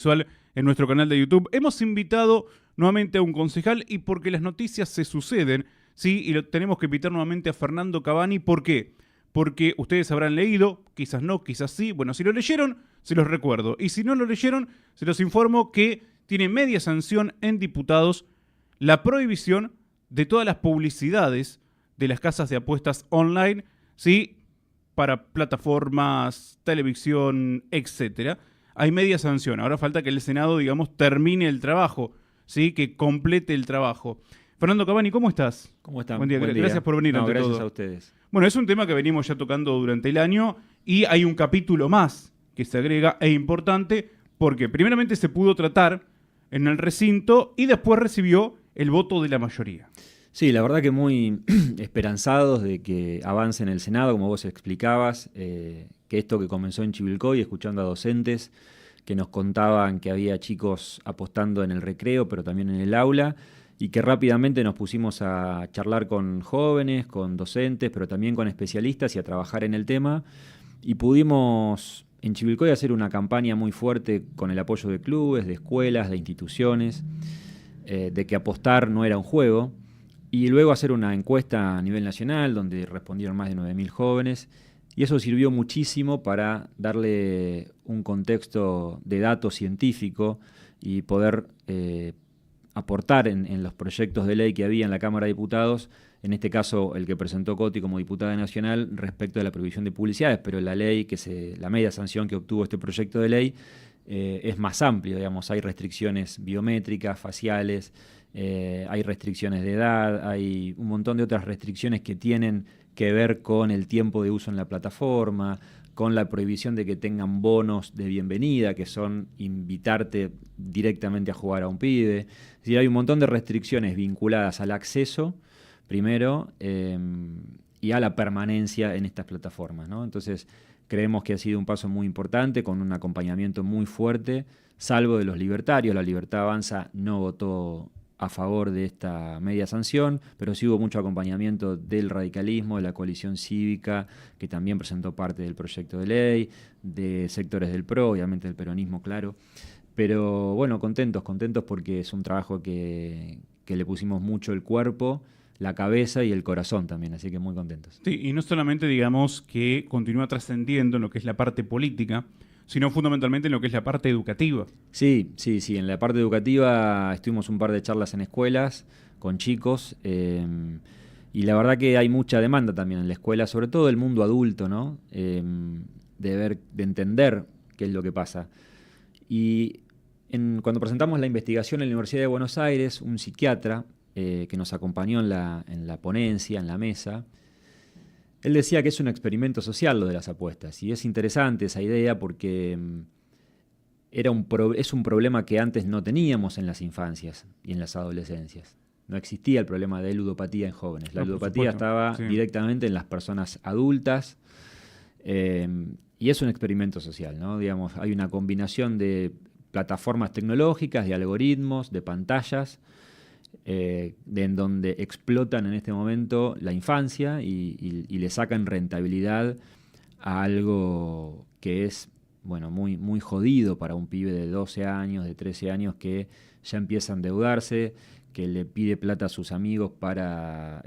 Visual en nuestro canal de YouTube. Hemos invitado nuevamente a un concejal y porque las noticias se suceden, ¿sí? Y tenemos que invitar nuevamente a Fernando Cavani. ¿Por qué? Porque ustedes habrán leído, quizás no, quizás sí. Bueno, si lo leyeron, se los recuerdo. Y si no lo leyeron, se los informo que tiene media sanción en diputados la prohibición de todas las publicidades de las casas de apuestas online, ¿sí? Para plataformas, televisión, etcétera. Hay media sanción. Ahora falta que el Senado, digamos, termine el trabajo, ¿sí? Que complete el trabajo. Fernando Cavani, ¿cómo estás? ¿Cómo están? Buen día. Buen día. Gracias por venir, No, ante gracias todo. a ustedes. Bueno, es un tema que venimos ya tocando durante el año y hay un capítulo más que se agrega e importante porque primeramente se pudo tratar en el recinto y después recibió el voto de la mayoría. Sí, la verdad que muy esperanzados de que avance en el Senado, como vos explicabas, que esto que comenzó en Chivilcoy, escuchando a docentes que nos contaban que había chicos apostando en el recreo, pero también en el aula, y que rápidamente nos pusimos a charlar con jóvenes, con docentes, pero también con especialistas y a trabajar en el tema, y pudimos en Chivilcoy hacer una campaña muy fuerte con el apoyo de clubes, de escuelas, de instituciones, de que apostar no era un juego. Y luego hacer una encuesta a nivel nacional donde respondieron más de 9.000 jóvenes y eso sirvió muchísimo para darle un contexto de datos científico y poder aportar en los proyectos de ley que había en la Cámara de Diputados, en este caso el que presentó Coti como diputada nacional respecto de la prohibición de publicidades, pero la ley la media sanción que obtuvo este proyecto de ley es más amplio, digamos, hay restricciones biométricas, faciales, hay restricciones de edad, hay un montón de otras restricciones que tienen que ver con el tiempo de uso en la plataforma, con la prohibición de que tengan bonos de bienvenida, que son invitarte directamente a jugar a un pibe. Es decir, hay un montón de restricciones vinculadas al acceso, primero, y a la permanencia en estas plataformas, ¿no? Entonces, creemos que ha sido un paso muy importante, con un acompañamiento muy fuerte, salvo de los libertarios. La Libertad Avanza no votó a favor de esta media sanción, pero sí hubo mucho acompañamiento del radicalismo, de la coalición cívica, que también presentó parte del proyecto de ley, de sectores del PRO, obviamente del peronismo, claro. Pero bueno, contentos porque es un trabajo que le pusimos mucho el cuerpo, la cabeza y el corazón también, así que muy contentos. Sí, y no solamente digamos que continúa trascendiendo en lo que es la parte política, sino fundamentalmente en lo que es la parte educativa. Sí, en la parte educativa estuvimos un par de charlas en escuelas con chicos y la verdad que hay mucha demanda también en la escuela, sobre todo del mundo adulto, ¿no? De entender qué es lo que pasa. Y cuando presentamos la investigación en la Universidad de Buenos Aires, un psiquiatra que nos acompañó en la ponencia, en la mesa, él decía que es un experimento social lo de las apuestas, y es interesante esa idea porque es un problema que antes no teníamos en las infancias y en las adolescencias. No existía el problema de ludopatía en jóvenes. La ludopatía estaba directamente en las personas adultas y es un experimento social, ¿no? Digamos, hay una combinación de plataformas tecnológicas, de algoritmos, de pantallas, en donde explotan en este momento la infancia y le sacan rentabilidad a algo que es muy, muy jodido para un pibe de 12 años, de 13 años, que ya empieza a endeudarse, que le pide plata a sus amigos para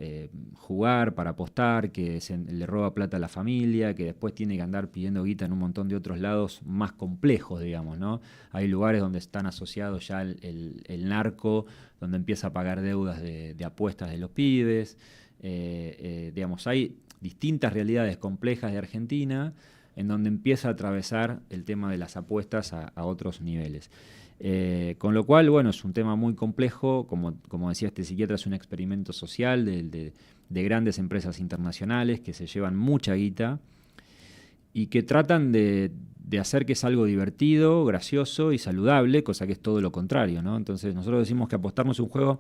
jugar, para apostar, que le roba plata a la familia, que después tiene que andar pidiendo guita en un montón de otros lados más complejos, digamos, ¿no? Hay lugares donde están asociados ya el narco, donde empieza a pagar deudas de apuestas de los pibes. Digamos, hay distintas realidades complejas de Argentina en donde empieza a atravesar el tema de las apuestas a otros niveles. Con lo cual, bueno, es un tema muy complejo, como decía este psiquiatra, es un experimento social de grandes empresas internacionales que se llevan mucha guita y que tratan de hacer que es algo divertido, gracioso y saludable, cosa que es todo lo contrario, ¿no? Entonces nosotros decimos que apostarnos un juego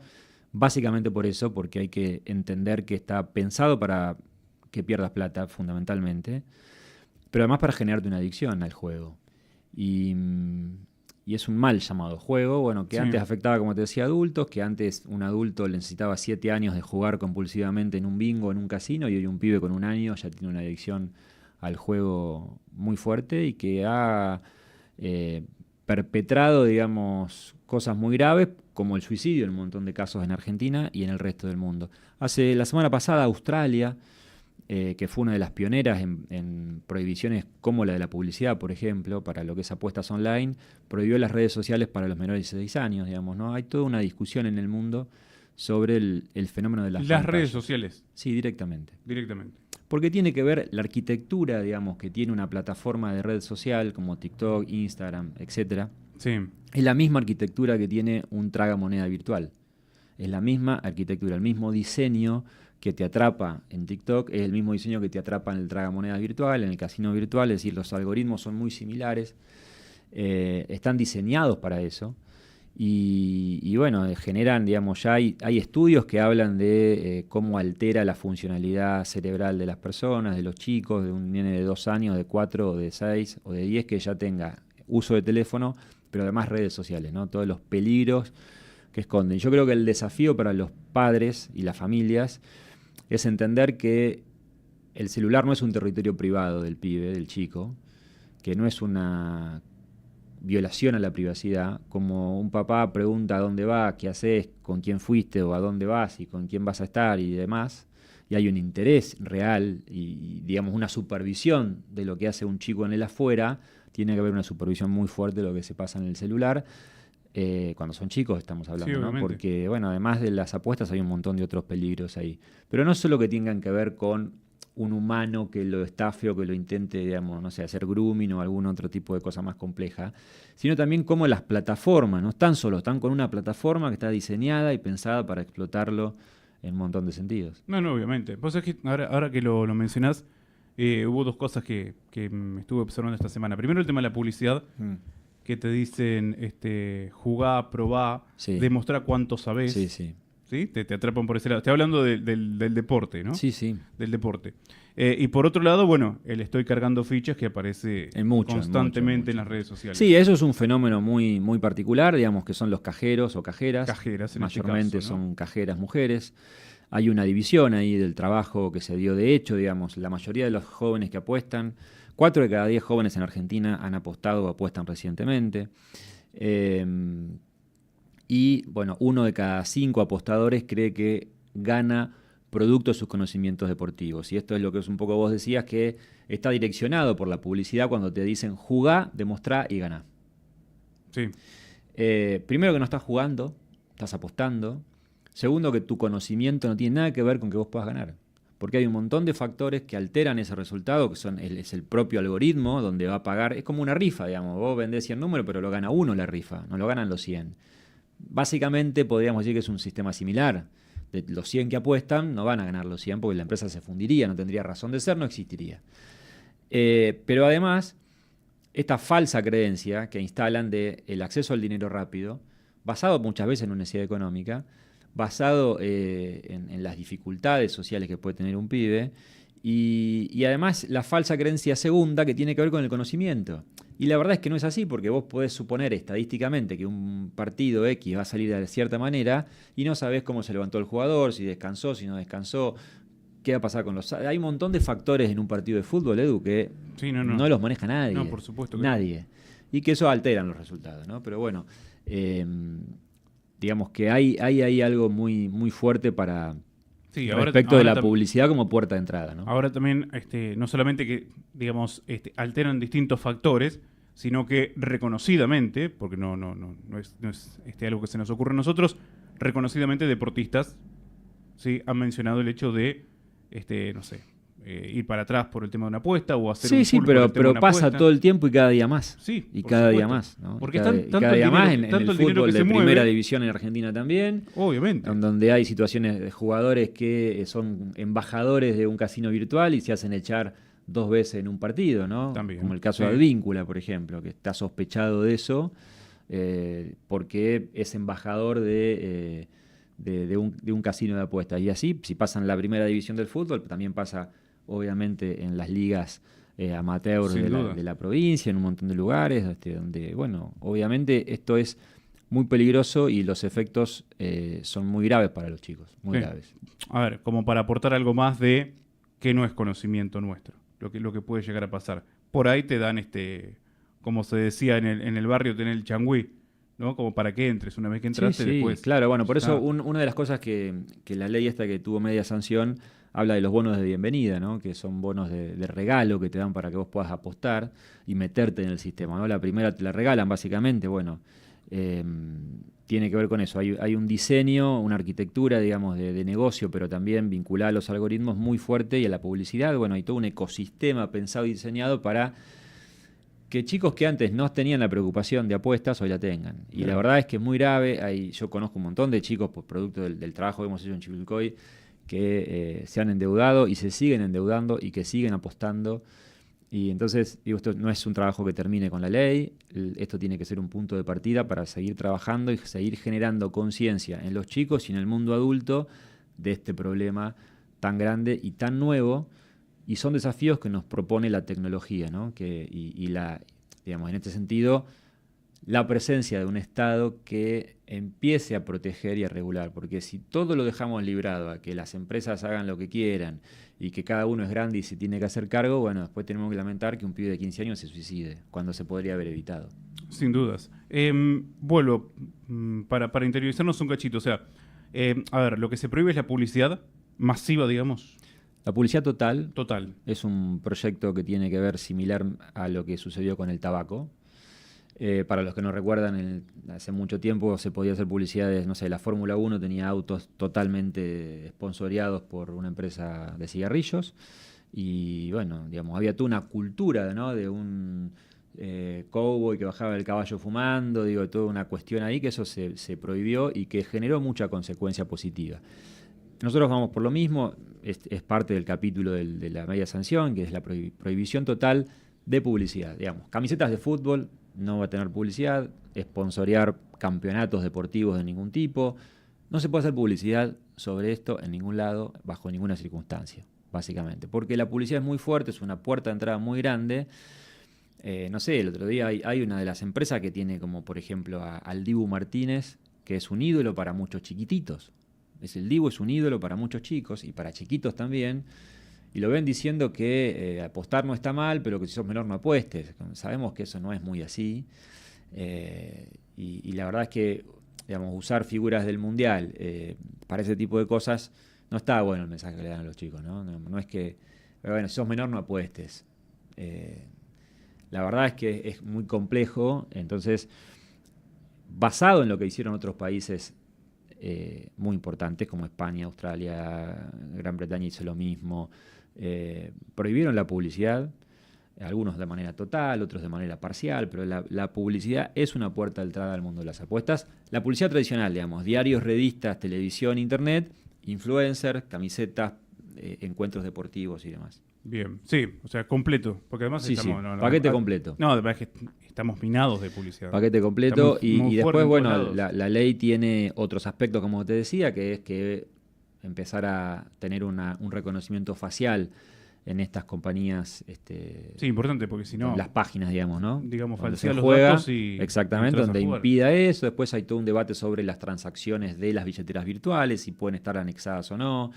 básicamente por eso, porque hay que entender que está pensado para que pierdas plata, fundamentalmente, pero además para generarte una adicción al juego. Y es un mal llamado juego, bueno, que antes afectaba, como te decía, a adultos, que antes un adulto necesitaba 7 años de jugar compulsivamente en un bingo, en un casino, y hoy un pibe con 1 año ya tiene una adicción al juego muy fuerte y que ha perpetrado, digamos, cosas muy graves, como el suicidio en un montón de casos en Argentina y en el resto del mundo. La semana pasada Australia, que fue una de las pioneras en prohibiciones como la de la publicidad, por ejemplo, para lo que es apuestas online, prohibió las redes sociales para los menores de 16 años, digamos, ¿no? Hay toda una discusión en el mundo sobre el fenómeno de las Las pantallas. redes sociales. Sí, directamente. Directamente. Porque tiene que ver la arquitectura, digamos, que tiene una plataforma de red social como TikTok, Instagram, etcétera. Sí. Es la misma arquitectura que tiene un tragamoneda virtual. Es la misma arquitectura, el mismo diseño que te atrapa en TikTok, es el mismo diseño que te atrapa en el tragamonedas virtual, en el casino virtual, es decir, los algoritmos son muy similares, están diseñados para eso. Y bueno, generan, digamos, ya hay estudios que hablan de cómo altera la funcionalidad cerebral de las personas, de los chicos, de un nene de 2 años, de 4, o de 6, o de 10, que ya tenga uso de teléfono, pero además redes sociales, ¿no? Todos los peligros que esconden. Yo creo que el desafío para los padres y las familias es entender que el celular no es un territorio privado del pibe, del chico, que no es una violación a la privacidad, como un papá pregunta a dónde va, qué haces, con quién fuiste o a dónde vas y con quién vas a estar y demás, y hay un interés real y digamos una supervisión de lo que hace un chico en el afuera, tiene que haber una supervisión muy fuerte de lo que se pasa en el celular. Cuando son chicos estamos hablando, Sí, ¿no? obviamente. Porque, bueno, además de las apuestas hay un montón de otros peligros ahí. Pero no solo que tengan que ver con un humano que lo estafe o que lo intente, digamos, no sé, hacer grooming o algún otro tipo de cosa más compleja, sino también cómo las plataformas no están solo, están con una plataforma que está diseñada y pensada para explotarlo en un montón de sentidos. No, obviamente. Vos sabés que ahora que lo mencionás, hubo dos cosas que me estuve observando esta semana. Primero, el tema de la publicidad, que te dicen jugá, probá, Sí. demostrá cuánto sabés. Sí, sí. ¿Sí? Te atrapan por ese lado. Estoy hablando del deporte, ¿no? Sí, sí. Del deporte. Y por otro lado, bueno, el estoy cargando fichas que aparece constantemente en las redes sociales. Sí, eso es un fenómeno muy, muy particular, digamos que son los cajeros o cajeras. Cajeras, en este mayormente caso, ¿no? son cajeras mujeres. Hay una división ahí del trabajo que se dio de hecho, digamos, la mayoría de los jóvenes que apuestan, 4 de cada 10 jóvenes en Argentina han apostado o apuestan recientemente. Y bueno, 1 de cada 5 apostadores cree que gana producto de sus conocimientos deportivos. Y esto es lo que es un poco vos decías, que está direccionado por la publicidad cuando te dicen jugá, demostrá y ganá. Sí. Primero que no estás jugando, estás apostando. Segundo que tu conocimiento no tiene nada que ver con que vos puedas ganar. Porque hay un montón de factores que alteran ese resultado, que es el propio algoritmo donde va a pagar. Es como una rifa, digamos. Vos vendés 100 números, pero lo gana uno la rifa, no lo ganan los 100. Básicamente podríamos decir que es un sistema similar. De los 100 que apuestan, no van a ganar los 100 porque la empresa se fundiría, no tendría razón de ser, no existiría. Pero además, esta falsa creencia que instalan de el acceso al dinero rápido, basado muchas veces en una necesidad económica, basado en las dificultades sociales que puede tener un pibe, y además la falsa creencia segunda que tiene que ver con el conocimiento. Y la verdad es que no es así, porque vos podés suponer estadísticamente que un partido X va a salir de cierta manera y no sabés cómo se levantó el jugador, si descansó, si no descansó, qué va a pasar con los... Hay un montón de factores en un partido de fútbol, Edu, que Sí, no los maneja nadie. No, por supuesto que nadie. Y que eso alteran los resultados, ¿no? Pero bueno, digamos que hay ahí algo muy, muy fuerte para... Sí, respecto de la publicidad como puerta de entrada, ¿no? Ahora también, no solamente que, digamos, alteran distintos factores, sino que reconocidamente, porque no es algo que se nos ocurre a nosotros, reconocidamente deportistas, ¿sí? Han mencionado el hecho de, no sé, ir para atrás por el tema de una apuesta o hacer un Sí, full por el tema de pero una pasa apuesta. todo el tiempo y cada día más. Sí, y por cada día supuesto. más, ¿no? Porque cada, tanto cada el día dinero, más en el dinero fútbol que de se primera mueve, división en Argentina también, obviamente. en donde hay situaciones de jugadores que son embajadores de un casino virtual y se hacen echar 2 veces en un partido, ¿no? También, Como el caso sí. de Advíncula, por ejemplo, que está sospechado de eso porque es embajador de un casino de apuestas. Y así, si pasa en la primera división del fútbol, también pasa obviamente en las ligas amateur Sin duda. de la provincia, en un montón de lugares, donde, bueno, obviamente esto es muy peligroso y los efectos son muy graves para los chicos, muy Sí. graves. A ver, como para aportar algo más de que no es conocimiento nuestro, lo que puede llegar a pasar. Por ahí te dan como se decía en el barrio, tener el changüí, ¿no? Como para que entres, una vez que entraste, Sí, después. claro, bueno, por eso está. una de las cosas que la ley esta que tuvo media sanción habla de los bonos de bienvenida, ¿no? Que son bonos de regalo que te dan para que vos puedas apostar y meterte en el sistema, ¿no? La primera te la regalan básicamente, bueno, eh, tiene que ver con eso. Hay un diseño, una arquitectura, digamos, de negocio, pero también vinculada a los algoritmos muy fuerte y a la publicidad. Bueno, hay todo un ecosistema pensado y diseñado para que chicos que antes no tenían la preocupación de apuestas hoy la tengan. Y Claro. la verdad es que es muy grave. Yo conozco un montón de chicos, por producto del trabajo que hemos hecho en Chivilcoy, que se han endeudado y se siguen endeudando y que siguen apostando. Y entonces, digo, esto no es un trabajo que termine con la ley, esto tiene que ser un punto de partida para seguir trabajando y seguir generando conciencia en los chicos y en el mundo adulto de este problema tan grande y tan nuevo. Y son desafíos que nos propone la tecnología, ¿no? Digamos, en este sentido, la presencia de un Estado que empiece a proteger y a regular, porque si todo lo dejamos librado a que las empresas hagan lo que quieran y que cada uno es grande y se tiene que hacer cargo, bueno, después tenemos que lamentar que un pibe de 15 años se suicide, cuando se podría haber evitado. Sin dudas. Vuelvo para interiorizarnos un cachito. O sea, a ver, lo que se prohíbe es la publicidad masiva, digamos. La publicidad total Total. es un proyecto que tiene que ver similar a lo que sucedió con el tabaco. Para los que no recuerdan, hace mucho tiempo se podía hacer publicidades, no sé, la Fórmula 1 tenía autos totalmente sponsoreados por una empresa de cigarrillos y bueno, digamos, había toda una cultura, ¿no? De un cowboy que bajaba del caballo fumando, digo, toda una cuestión ahí que eso se prohibió y que generó mucha consecuencia positiva. Nosotros vamos por lo mismo, es parte del capítulo de la media sanción, que es la prohibición total de publicidad. Digamos, camisetas de fútbol no va a tener publicidad, sponsorear campeonatos deportivos de ningún tipo. No se puede hacer publicidad sobre esto en ningún lado, bajo ninguna circunstancia, básicamente. Porque la publicidad es muy fuerte, es una puerta de entrada muy grande. No sé, el otro día hay una de las empresas que tiene como, por ejemplo, al Dibu Martínez, que es un ídolo para muchos chiquititos. El Dibu es un ídolo para muchos chicos y para chiquitos también. Y lo ven diciendo que apostar no está mal, pero que si sos menor no apuestes. Sabemos que eso no es muy así. Y la verdad es que, digamos, usar figuras del Mundial para ese tipo de cosas no está bueno el mensaje que le dan a los chicos, ¿no? No es que, pero bueno, si sos menor no apuestes. La verdad es que es muy complejo. Entonces, basado en lo que hicieron otros países muy importantes como España, Australia, Gran Bretaña hizo lo mismo. Prohibieron la publicidad, algunos de manera total, otros de manera parcial, pero la publicidad es una puerta de entrada al mundo de las apuestas. La publicidad tradicional, digamos, diarios, revistas, televisión, internet, influencers, camisetas, encuentros deportivos y demás. Bien, sí, o sea, completo. Porque además Sí, estamos. sí, paquete completo. No, de verdad es que estamos minados de publicidad. Paquete completo Estamos muy y fuerte después, en bueno, todos lados. la ley tiene otros aspectos, como te decía, que es que empezar a tener un reconocimiento facial en estas compañías, Sí, importante, porque si no, en las páginas, digamos, ¿no? digamos, Donde falsear se los juega, datos y exactamente, entras a donde jugar. impida eso. Después hay todo un debate sobre las transacciones de las billeteras virtuales, si pueden estar anexadas o no,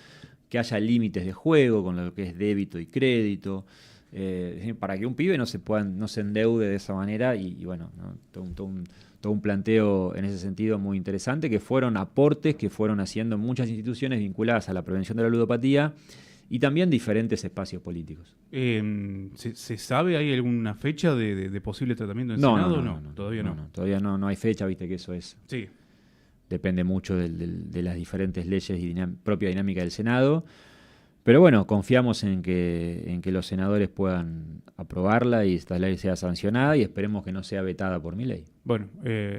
que haya límites de juego con lo que es débito y crédito, para que un pibe no se endeude de esa manera y bueno, ¿no? Todo un planteo en ese sentido muy interesante, que fueron aportes que fueron haciendo muchas instituciones vinculadas a la prevención de la ludopatía y también diferentes espacios políticos. ¿Se sabe, hay alguna fecha de posible tratamiento en Senado? No, todavía no. Todavía no hay fecha, viste que eso Sí, depende mucho de las diferentes leyes y propia dinámica del Senado. Pero bueno, confiamos en que los senadores puedan aprobarla y esta ley sea sancionada y esperemos que no sea vetada por mi ley. bueno,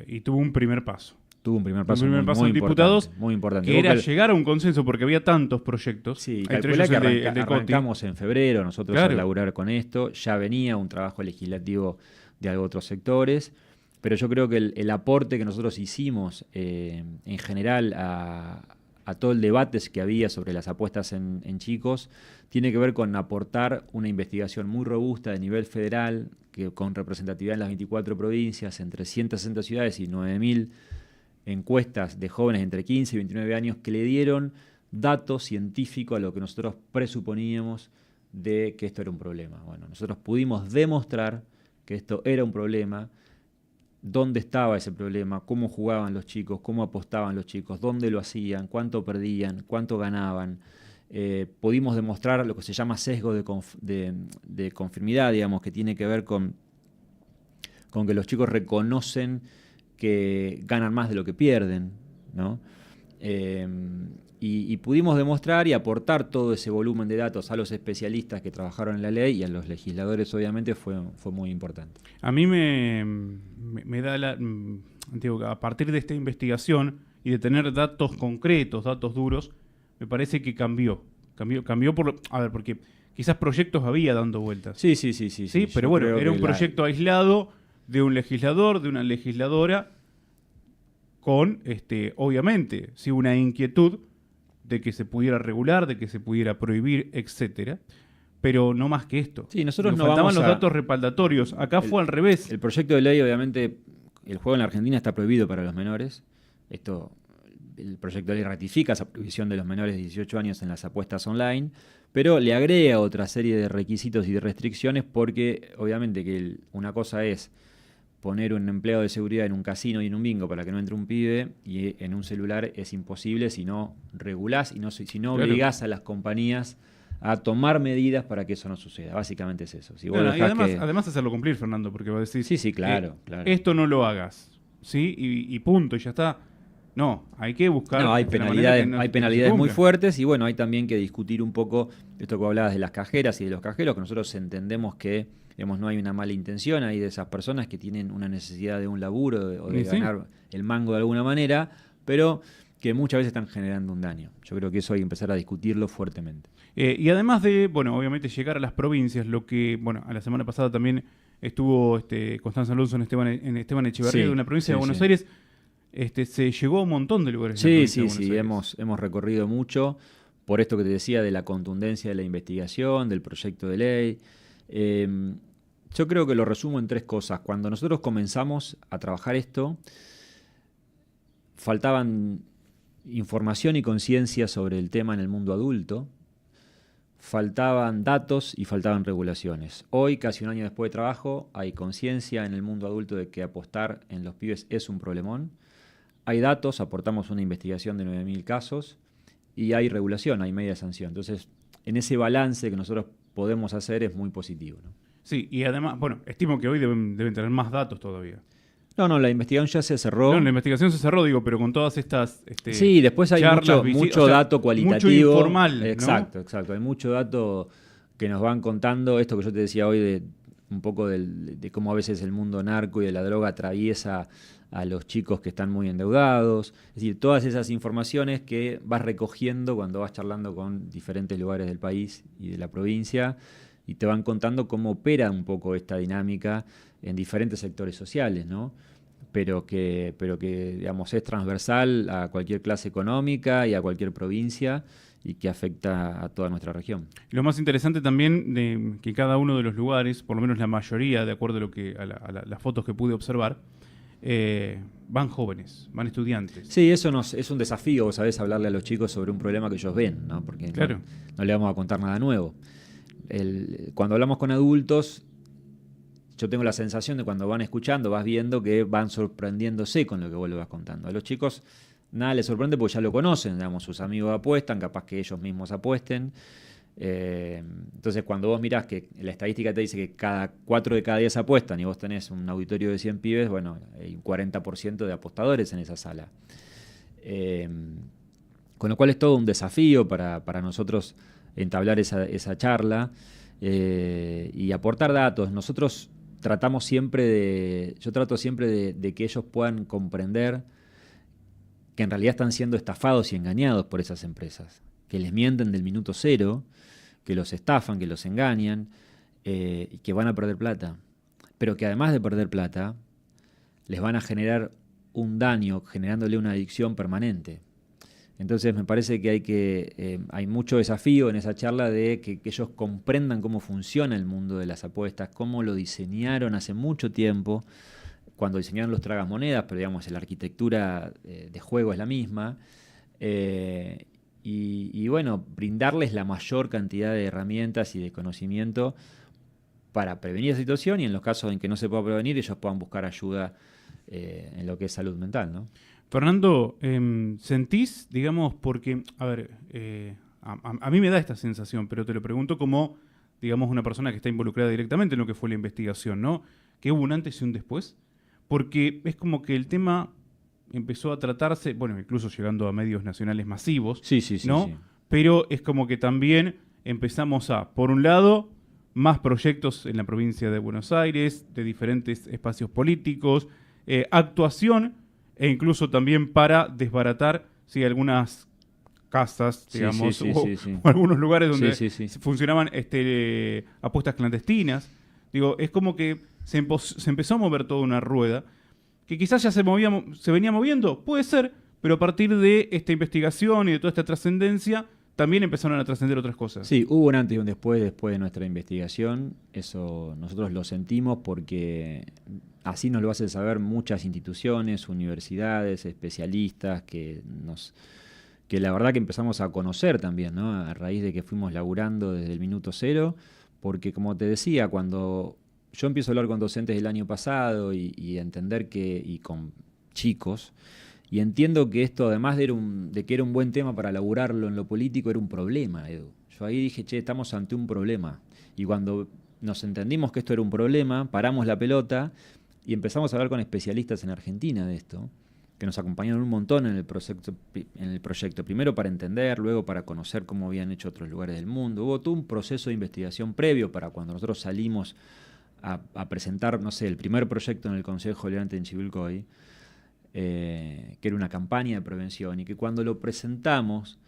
y tuvo un primer paso. Tuvo un primer paso, Un primer paso en diputados, muy importante. que era llegar a un consenso porque había tantos proyectos. Sí, entre calculá ellos que el de Coti. arrancamos en febrero nosotros Claro. a laburar con esto. Ya venía un trabajo legislativo de otros sectores, pero yo creo que el aporte que nosotros hicimos en general a todo el debate que había sobre las apuestas en chicos tiene que ver con aportar una investigación muy robusta de nivel federal, con representatividad en las 24 provincias, en 360 ciudades y 9.000 encuestas de jóvenes entre 15 y 29 años que le dieron datos científicos a lo que nosotros presuponíamos de que esto era un problema. Bueno, nosotros pudimos demostrar que esto era un problema, dónde estaba ese problema, cómo jugaban los chicos, cómo apostaban los chicos, dónde lo hacían, cuánto perdían, cuánto ganaban. Pudimos demostrar lo que se llama sesgo de conformidad, digamos, que tiene que ver con que los chicos reconocen que ganan más de lo que pierden, ¿no? Y pudimos demostrar y aportar todo ese volumen de datos a los especialistas que trabajaron en la ley y a los legisladores, obviamente, fue muy importante. A mí me da digo, a partir de esta investigación y de tener datos concretos, datos duros, me parece que cambió porque quizás proyectos había dando vueltas. Sí. Pero bueno, era un proyecto aislado de un legislador, de una legisladora, con, obviamente, sí, una inquietud de que se pudiera regular, de que se pudiera prohibir, etcétera, pero no más que esto. Sí, nosotros nos no faltaban vamos los a... datos respaldatorios. Acá fue al revés. El proyecto de ley, obviamente, el juego en la Argentina está prohibido para los menores. El proyecto de ley ratifica esa prohibición de los menores de 18 años en las apuestas online, pero le agrega otra serie de requisitos y de restricciones porque, obviamente, que una cosa es poner un empleado de seguridad en un casino y en un bingo para que no entre un pibe, y en un celular es imposible si no regulás y si no obligás a las compañías a tomar medidas para que eso no suceda. Básicamente es eso. Si vos y además hacerlo cumplir, Fernando, porque vos decís... Sí, claro. Esto no lo hagas, ¿sí? Y punto, y ya está. No, hay que buscar... No, hay penalidades muy fuertes y bueno, hay también que discutir un poco esto que hablabas de las cajeras y de los cajeros, que nosotros entendemos que no hay una mala intención ahí de esas personas que tienen una necesidad de un laburo o de ganar el mango de alguna manera, pero que muchas veces están generando un daño. Yo creo que eso hay que empezar a discutirlo fuertemente. Y además de, obviamente llegar a las provincias, lo que, a la semana pasada también estuvo Constanza Alonso en Esteban Echeverría, de una provincia de Buenos Aires, se llegó a un montón de lugares. Sí, hemos recorrido mucho, por esto que te decía de la contundencia de la investigación, del proyecto de ley. Yo creo que lo resumo en 3 cosas. Cuando nosotros comenzamos a trabajar esto, faltaban información y conciencia sobre el tema en el mundo adulto, faltaban datos y faltaban regulaciones. Hoy, casi un año después de trabajo, hay conciencia en el mundo adulto de que apostar en los pibes es un problemón. Hay datos, aportamos una investigación de 9.000 casos y hay regulación, hay media sanción. Entonces, en ese balance que nosotros podemos hacer es muy positivo, ¿no? Sí, y además, estimo que hoy deben tener más datos todavía. No, la investigación ya se cerró. No, la investigación se cerró, pero con todas estas sí, después hay charlas, mucho dato cualitativo. Mucho informal, Exacto. Hay mucho dato que nos van contando, esto que yo te decía hoy, de un poco de cómo a veces el mundo narco y de la droga atraviesa a los chicos que están muy endeudados. Es decir, todas esas informaciones que vas recogiendo cuando vas charlando con diferentes lugares del país y de la provincia, y te van contando cómo opera un poco esta dinámica en diferentes sectores sociales, ¿no? Pero que digamos, es transversal a cualquier clase económica y a cualquier provincia y que afecta a toda nuestra región. Lo más interesante también de que cada uno de los lugares, por lo menos la mayoría, de acuerdo a las fotos que pude observar, van jóvenes, van estudiantes. Sí, eso es un desafío, vos sabés, hablarle a los chicos sobre un problema que ellos ven, ¿no? Porque claro, no le vamos a contar nada nuevo. Cuando hablamos con adultos, yo tengo la sensación de cuando van escuchando, vas viendo que van sorprendiéndose con lo que vos le vas contando. A los chicos nada les sorprende porque ya lo conocen, digamos, sus amigos apuestan, capaz que ellos mismos apuesten. Entonces, cuando vos mirás que la estadística te dice que 4 de cada 10 apuestan y vos tenés un auditorio de 100 pibes, bueno, hay un 40% de apostadores en esa sala. Con lo cual es todo un desafío para nosotros entablar esa charla y aportar datos. Nosotros yo trato siempre de que ellos puedan comprender que en realidad están siendo estafados y engañados por esas empresas, que les mienten del minuto cero, que los estafan, que los engañan y que van a perder plata. Pero que además de perder plata, les van a generar un daño, generándole una adicción permanente. Entonces me parece que hay mucho desafío en esa charla de que ellos comprendan cómo funciona el mundo de las apuestas, cómo lo diseñaron hace mucho tiempo, cuando diseñaron los tragamonedas, pero digamos la arquitectura de juego es la misma, y bueno, brindarles la mayor cantidad de herramientas y de conocimiento para prevenir esa situación y en los casos en que no se pueda prevenir, ellos puedan buscar ayuda en lo que es salud mental, ¿no? Fernando, ¿sentís, digamos, porque, a ver, a mí me da esta sensación, pero te lo pregunto como, digamos, una persona que está involucrada directamente en lo que fue la investigación, ¿no? ¿Que hubo un antes y un después? Porque es como que el tema empezó a tratarse, bueno, incluso llegando a medios nacionales masivos, Sí, sí, sí, ¿no? sí. Pero es como que también empezamos a, por un lado, más proyectos en la provincia de Buenos Aires, de diferentes espacios políticos, actuación e incluso también para desbaratar si algunas casas, Sí, digamos, sí, sí, sí, sí. o algunos lugares Sí, donde sí, sí. funcionaban apuestas clandestinas. Digo, es como que se empezó a mover toda una rueda que quizás ya se venía moviendo, puede ser, pero a partir de esta investigación y de toda esta trascendencia, también empezaron a trascender otras cosas. Sí, hubo un antes y un después de nuestra investigación. Eso nosotros lo sentimos porque así nos lo hacen saber muchas instituciones, universidades, especialistas que la verdad que empezamos a conocer también, ¿no? A raíz de que fuimos laburando desde el minuto cero, porque como te decía, cuando yo empiezo a hablar con docentes del año pasado y a entender y con chicos, y entiendo que esto, además de que era un buen tema para laburarlo en lo político, era un problema, Edu. Yo ahí dije, che, estamos ante un problema. Y cuando nos entendimos que esto era un problema, paramos la pelota y empezamos a hablar con especialistas en Argentina de esto, que nos acompañaron un montón en el proyecto. Primero para entender, luego para conocer cómo habían hecho otros lugares del mundo. Hubo todo un proceso de investigación previo para cuando nosotros salimos a presentar, no sé, el primer proyecto en el Consejo Deliberante en Chivilcoy, que era una campaña de prevención, y que cuando lo presentamos,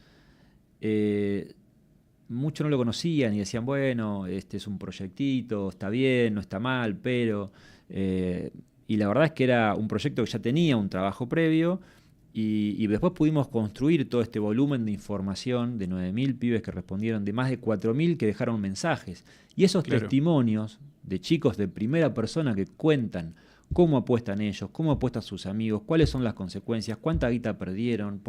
muchos no lo conocían y decían, bueno, este es un proyectito, está bien, no está mal, pero... y la verdad es que era un proyecto que ya tenía un trabajo previo, y después pudimos construir todo este volumen de información de 9.000 pibes que respondieron, de más de 4.000 que dejaron mensajes. Y esos testimonios de chicos de primera persona que cuentan cómo apuestan ellos, cómo apuestan sus amigos, cuáles son las consecuencias, cuánta guita perdieron,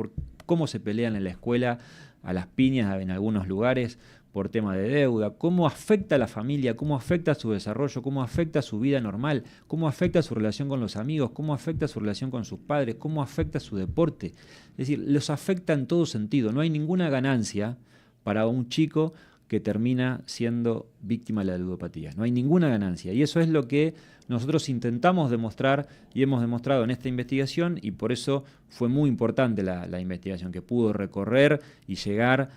cómo se pelean en la escuela a las piñas en algunos lugares por tema de deuda, cómo afecta a la familia, cómo afecta a su desarrollo, cómo afecta a su vida normal, cómo afecta a su relación con los amigos, cómo afecta a su relación con sus padres, cómo afecta a su deporte. Es decir, los afecta en todo sentido. No hay ninguna ganancia para un chico que termina siendo víctima de la ludopatía. No hay ninguna ganancia. Y eso es lo que nosotros intentamos demostrar y hemos demostrado en esta investigación, y por eso fue muy importante la investigación, que pudo recorrer y llegar,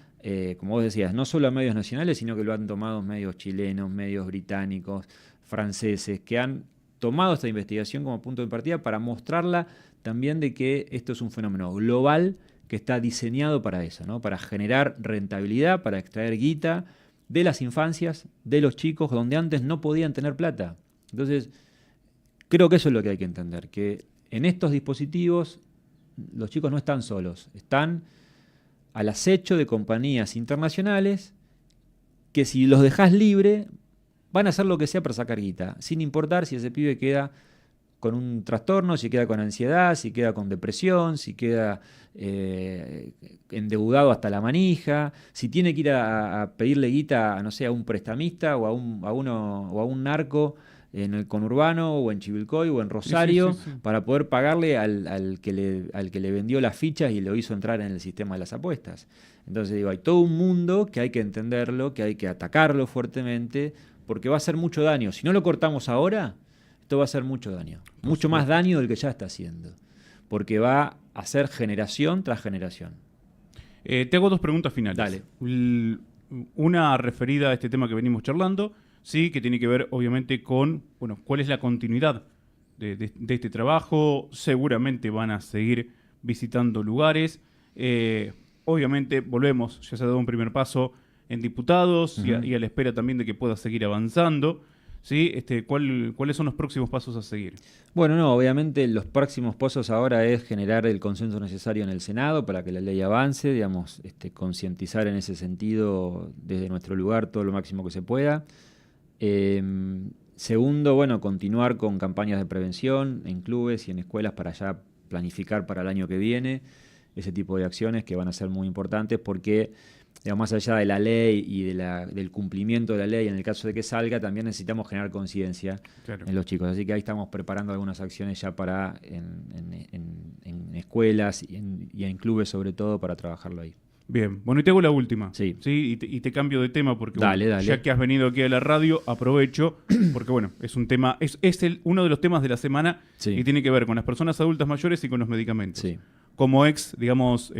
como vos decías, no solo a medios nacionales, sino que lo han tomado medios chilenos, medios británicos, franceses, que han tomado esta investigación como punto de partida para mostrarla también de que esto es un fenómeno global que está diseñado para eso, ¿no? Para generar rentabilidad, para extraer guita de las infancias, de los chicos, donde antes no podían tener plata. Entonces, creo que eso es lo que hay que entender, que en estos dispositivos los chicos no están solos, están al acecho de compañías internacionales que si los dejás libre van a hacer lo que sea para sacar guita, sin importar si ese pibe queda con un trastorno, si queda con ansiedad, si queda con depresión, si queda endeudado hasta la manija, si tiene que ir a pedirle guita, no sé, a un prestamista o a un narco en el conurbano o en Chivilcoy o en Rosario, sí. Para poder pagarle al que le vendió las fichas y lo hizo entrar en el sistema de las apuestas. Entonces digo, hay todo un mundo que hay que entenderlo, que hay que atacarlo fuertemente, porque va a hacer mucho daño. Si no lo cortamos ahora, esto va a hacer mucho daño. Mucho más daño del que ya está haciendo. Porque va a hacer generación tras generación. Te hago dos preguntas finales. Dale. Una referida a este tema que venimos charlando, sí, que tiene que ver obviamente con, bueno, cuál es la continuidad de este trabajo. Seguramente van a seguir visitando lugares. Obviamente volvemos, ya se ha dado un primer paso en diputados, uh-huh. y a la espera también de que pueda seguir avanzando. ¿Sí? ¿Cuáles son los próximos pasos a seguir? Bueno, no, obviamente los próximos pasos ahora es generar el consenso necesario en el Senado para que la ley avance, digamos, concientizar en ese sentido desde nuestro lugar todo lo máximo que se pueda. Segundo, bueno, continuar con campañas de prevención en clubes y en escuelas para ya planificar para el año que viene ese tipo de acciones que van a ser muy importantes, porque digamos, más allá de la ley y del cumplimiento de la ley, en el caso de que salga, también necesitamos generar conciencia Claro. en los chicos. Así que ahí estamos preparando algunas acciones ya para en escuelas y en clubes sobre todo para trabajarlo ahí. Bien, bueno, y te hago la última. Sí. Y te cambio de tema porque Dale, bueno, dale. ya que has venido aquí a la radio, aprovecho, porque bueno, es un tema, es uno de los temas de la semana Sí. y tiene que ver con las personas adultas mayores y con los medicamentos. Sí. Como ex, digamos,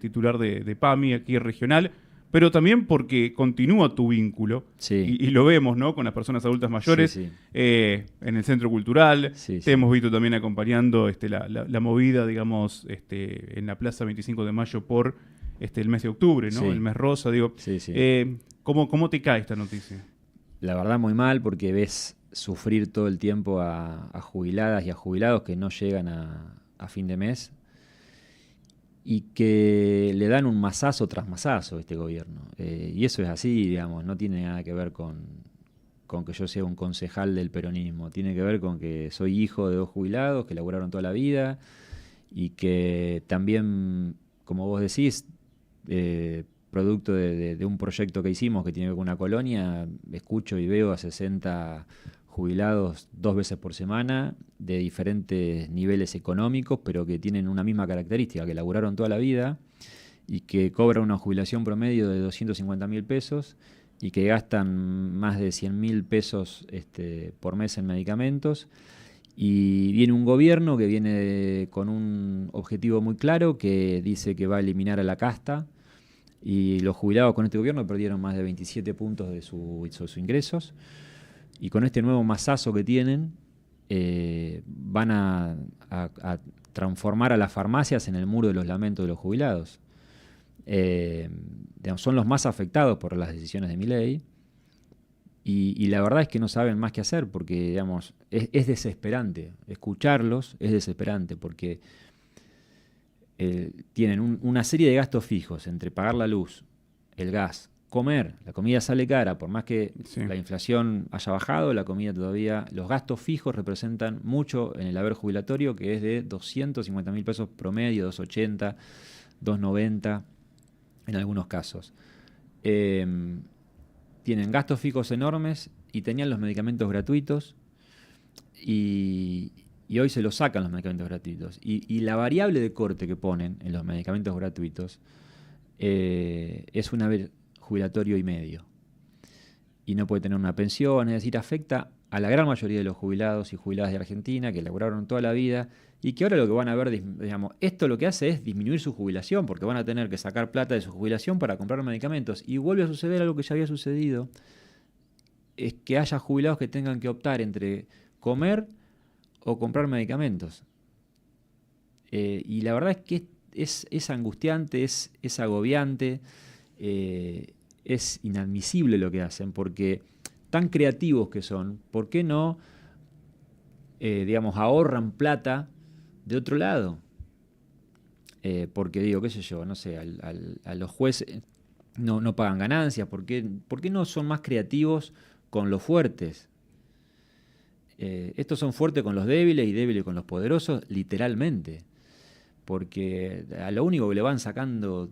titular de PAMI aquí regional, pero también porque continúa tu vínculo, Sí. y lo vemos, ¿no? Con las personas adultas mayores, Sí, sí. En el Centro Cultural, Sí, te sí. hemos visto también acompañando la movida, digamos, en la Plaza 25 de Mayo por el mes de octubre, ¿no? Sí. El mes rosa, digo. Sí, sí. ¿Cómo te cae esta noticia? La verdad muy mal porque ves sufrir todo el tiempo a jubiladas y a jubilados que no llegan a fin de mes y que le dan un mazazo tras mazazo a este gobierno. Y eso es así, digamos, no tiene nada que ver con que yo sea un concejal del peronismo. Tiene que ver con que soy hijo de 2 jubilados que laburaron toda la vida y que también, como vos decís, producto de un proyecto que hicimos que tiene que ver con una colonia, escucho y veo a 60 jubilados 2 veces por semana de diferentes niveles económicos, pero que tienen una misma característica, que laburaron toda la vida y que cobran una jubilación promedio de 250.000 pesos y que gastan más de 100.000 pesos por mes en medicamentos. Y viene un gobierno que viene con un objetivo muy claro, que dice que va a eliminar a la casta, y los jubilados con este gobierno perdieron más de 27 puntos de sus ingresos, y con este nuevo mazazo que tienen, van a transformar a las farmacias en el muro de los lamentos de los jubilados. Digamos, son los más afectados por las decisiones de Milei, y la verdad es que no saben más qué hacer, porque digamos, es desesperante. Escucharlos es desesperante, porque tienen una serie de gastos fijos entre pagar la luz, el gas, comer. La comida sale cara, por más que Sí. la inflación haya bajado, la comida todavía, los gastos fijos representan mucho en el haber jubilatorio, que es de 250.000 pesos promedio, 280, 290 en algunos casos. Tienen gastos fijos enormes y tenían los medicamentos gratuitos y hoy se los sacan los medicamentos gratuitos. Y la variable de corte que ponen en los medicamentos gratuitos es un haber jubilatorio y medio. Y no puede tener una pensión, es decir, afecta a la gran mayoría de los jubilados y jubiladas de Argentina que laburaron toda la vida y que ahora lo que van a ver, digamos, esto lo que hace es disminuir su jubilación, porque van a tener que sacar plata de su jubilación para comprar medicamentos. Y vuelve a suceder algo que ya había sucedido, es que haya jubilados que tengan que optar entre comer o comprar medicamentos. Y la verdad es que es angustiante, es agobiante, es inadmisible lo que hacen, porque tan creativos que son, ¿por qué no, digamos, ahorran plata de otro lado? Porque digo, qué sé yo, no sé, a los jueces no pagan ganancias, ¿por qué no son más creativos con los fuertes? Estos son fuertes con los débiles y débiles con los poderosos, literalmente. Porque a lo único que le van sacando,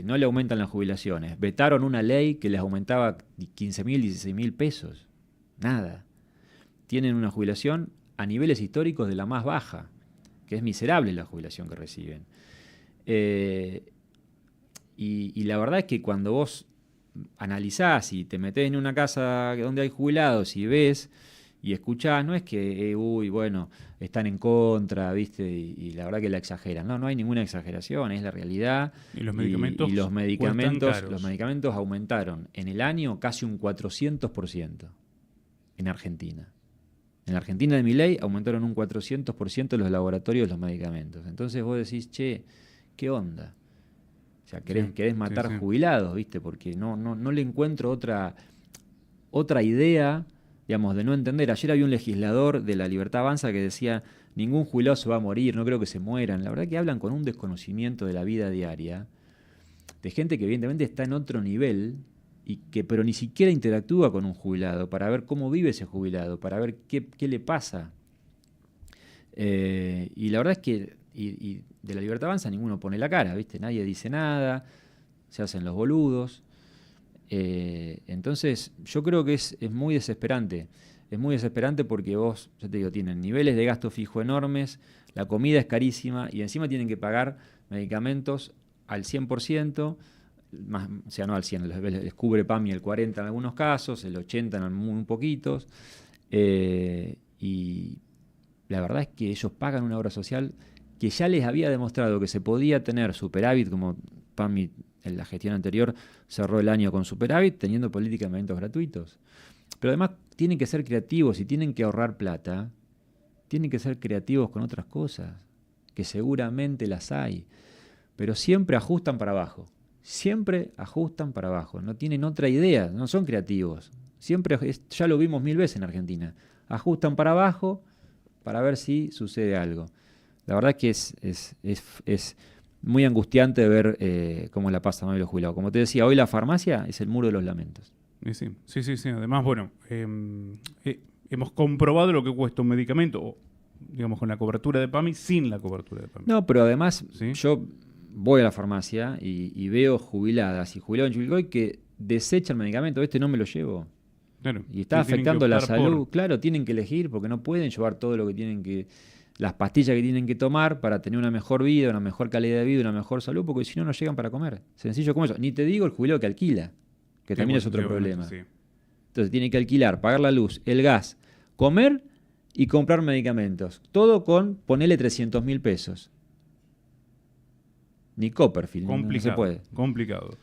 no le aumentan las jubilaciones. Vetaron una ley que les aumentaba 15.000, 16.000 pesos. Nada. Tienen una jubilación a niveles históricos de la más baja, que es miserable la jubilación que reciben. Y la verdad es que cuando vos analizás y te metés en una casa donde hay jubilados y ves y escuchás, no es que, bueno, están en contra, ¿viste? Y la verdad que la exageran. No hay ninguna exageración, es la realidad. Y los medicamentos y los cuestan caros. medicamentos aumentaron en el año casi un 400% en Argentina. En la Argentina de Milei aumentaron un 400% los laboratorios de los medicamentos. Entonces vos decís, che, ¿qué onda? O sea, querés matar sí. jubilados, ¿viste? Porque no le encuentro otra idea, digamos, de no entender. Ayer había un legislador de La Libertad Avanza que decía, ningún jubilado se va a morir, no creo que se mueran. La verdad que hablan con un desconocimiento de la vida diaria, de gente que evidentemente está en otro nivel, pero ni siquiera interactúa con un jubilado para ver cómo vive ese jubilado, para ver qué le pasa. Y la verdad es que y de La Libertad Avanza ninguno pone la cara, ¿viste? Nadie dice nada. se hacen los boludos. Entonces, yo creo que es muy desesperante. Es muy desesperante porque vos, ya te digo, tienen niveles de gasto fijo enormes, la comida es carísima y encima tienen que pagar medicamentos al 100%, más, o sea, no al 100%, les cubre PAMI el 40% en algunos casos, el 80% en muy poquitos. Y la verdad es que ellos pagan una obra social que ya les había demostrado que se podía tener superávit, como PAMI en la gestión anterior cerró el año con superávit, teniendo política de medicamentos gratuitos. Pero además tienen que ser creativos y tienen que ahorrar plata, tienen que ser creativos con otras cosas, que seguramente las hay, pero siempre ajustan para abajo. Siempre ajustan para abajo, no tienen otra idea, no son creativos. Siempre, ya lo vimos 1000 veces en Argentina, ajustan para abajo para ver si sucede algo. La verdad es que es muy angustiante ver cómo la pasan hoy los jubilados. Como te decía, hoy la farmacia es el muro de los lamentos. Sí. Además, bueno, hemos comprobado lo que cuesta un medicamento, o, digamos, con la cobertura de PAMI, sin la cobertura de PAMI. No, pero además, ¿Sí? yo voy a la farmacia y veo jubiladas y jubilados en Chivilcoy que desechan medicamentos. No me lo llevo. Claro, Y está afectando la salud. por... Claro, tienen que elegir porque no pueden llevar todo lo que tienen que, las pastillas que tienen que tomar para tener una mejor vida, una mejor calidad de vida, una mejor salud, porque si no, no llegan para comer. Sencillo como eso. Ni te digo el jubilado que alquila, que también es otro problema. Sí. Entonces tiene que alquilar, pagar la luz, el gas, comer y comprar medicamentos. Todo con, ponele 300.000 pesos. Ni Copperfield, no se puede. Complicado.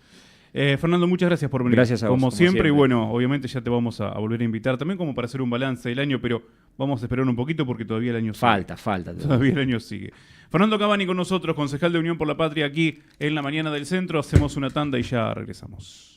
Fernando, muchas gracias por venir. Gracias a vos, como siempre. Y bueno, obviamente ya te vamos a volver a invitar también como para hacer un balance del año, pero vamos a esperar un poquito porque todavía el año sigue. Falta. Todavía el año sigue. Fernando Cavani con nosotros, concejal de Unión por la Patria aquí en la mañana del centro. Hacemos una tanda y ya regresamos.